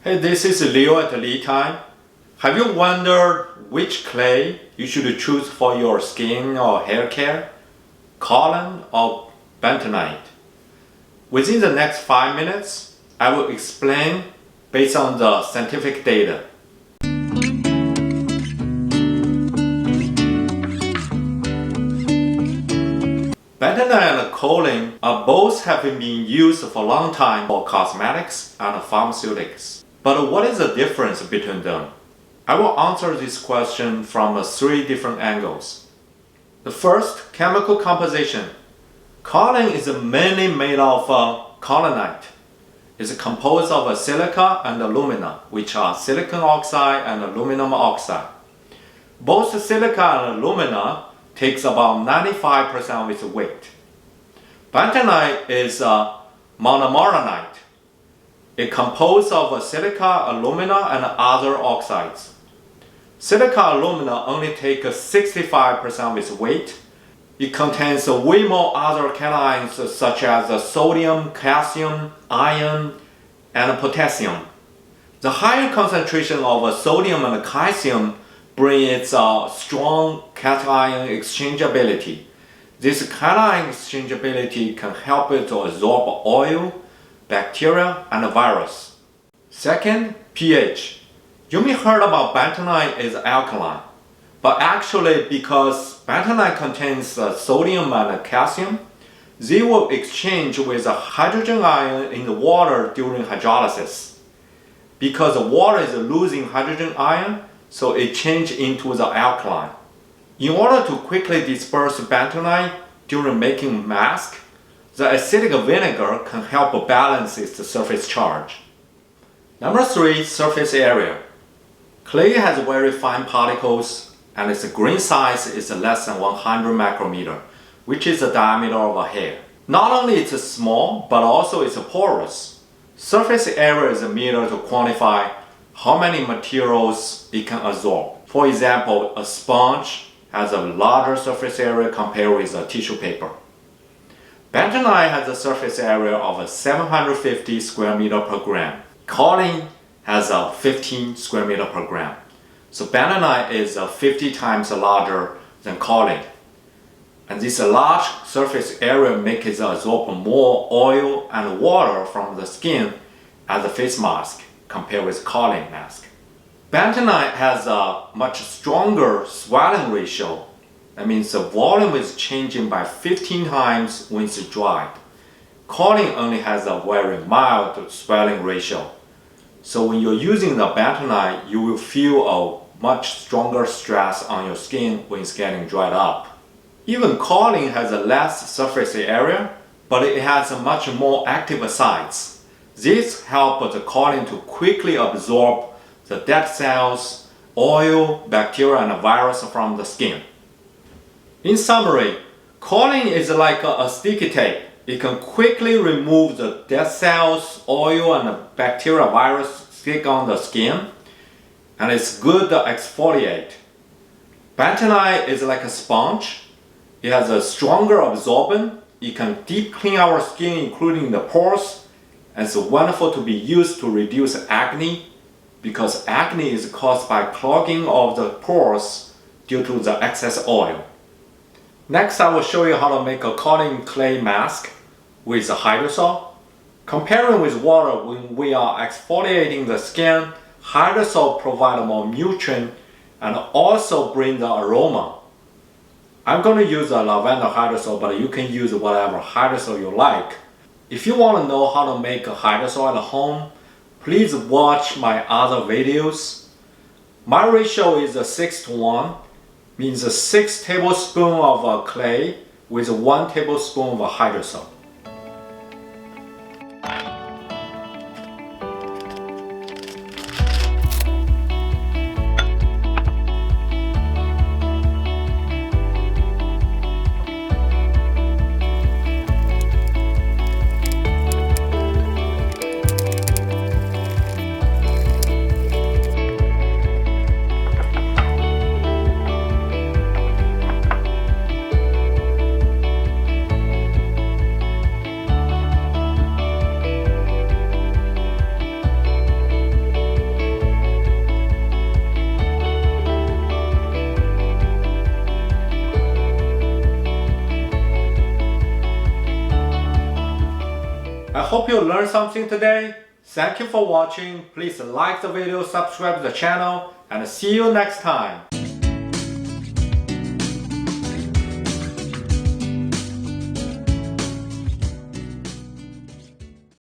Hey, this is Leo at LeTime. Have you wondered which clay you should choose for your skin or hair care? Kaolin or Bentonite? Within the next 5 minutes, I will explain based on the scientific data. Bentonite and kaolin are both having been used for a long time for cosmetics and pharmaceutics. But what is the difference between them? I will answer this question from 3 different angles. The first, chemical composition. Kaolin is mainly made of kaolinite. It's composed of silica and alumina, which are silicon oxide and aluminum oxide. Both silica and alumina takes about 95% of its weight. Bentonite is monometalite. It composed of silica, alumina, and other oxides. Silica alumina only takes 65% of its weight. It contains way more other cations such as sodium, calcium, iron, and potassium. The higher concentration of sodium and calcium brings its strong cation exchangeability. This cation exchangeability can help it to absorb oil, bacteria, and virus. Second, pH. You may heard about bentonite is alkaline, but actually because bentonite contains sodium and calcium, they will exchange with a hydrogen ion in the water during hydrolysis. Because the water is losing hydrogen ion, so it changes into the alkaline. In order to quickly disperse bentonite during making mask, the acidic vinegar can help balance its surface charge. Number 3, surface area. Clay has very fine particles and its grain size is less than 100 micrometer, which is the diameter of a hair. Not only it's small, but also it's porous. Surface area is a meter to quantify how many materials it can absorb. For example, a sponge has a larger surface area compared with a tissue paper. Bentonite has a surface area of 750 square meter per gram. Kaolin has 15 square meter per gram. So bentonite is 50 times larger than kaolin. And this large surface area makes it absorb more oil and water from the skin as a face mask compared with kaolin mask. Bentonite has a much stronger swelling ratio. That means the volume is changing by 15 times when it's dried. Kaolin only has a very mild swelling ratio. So when you're using the bentonite, you will feel a much stronger stress on your skin when it's getting dried up. Even kaolin has a less surface area, but it has a much more active sites. This helps the kaolin to quickly absorb the dead cells, oil, bacteria, and virus from the skin. In summary, kaolin is like a sticky tape. It can quickly remove the dead cells, oil, and bacteria virus stick on the skin, and it's good to exfoliate. Bentonite is like a sponge. It has a stronger absorbent. It can deep clean our skin, including the pores, and it's wonderful to be used to reduce acne, because acne is caused by clogging of the pores due to the excess oil. Next, I will show you how to make a kaolin clay mask with a hydrosol. Comparing with water, when we are exfoliating the skin, hydrosol provides more nutrient and also bring the aroma. I'm going to use a lavender hydrosol, but you can use whatever hydrosol you like. If you want to know how to make a hydrosol at home, please watch my other videos. My ratio is 6:1, means 6 tablespoons of clay with 1 tablespoon of hydrosol. I hope you learned something today. Thank you for watching. Please like the video, subscribe to the channel, and see you next time.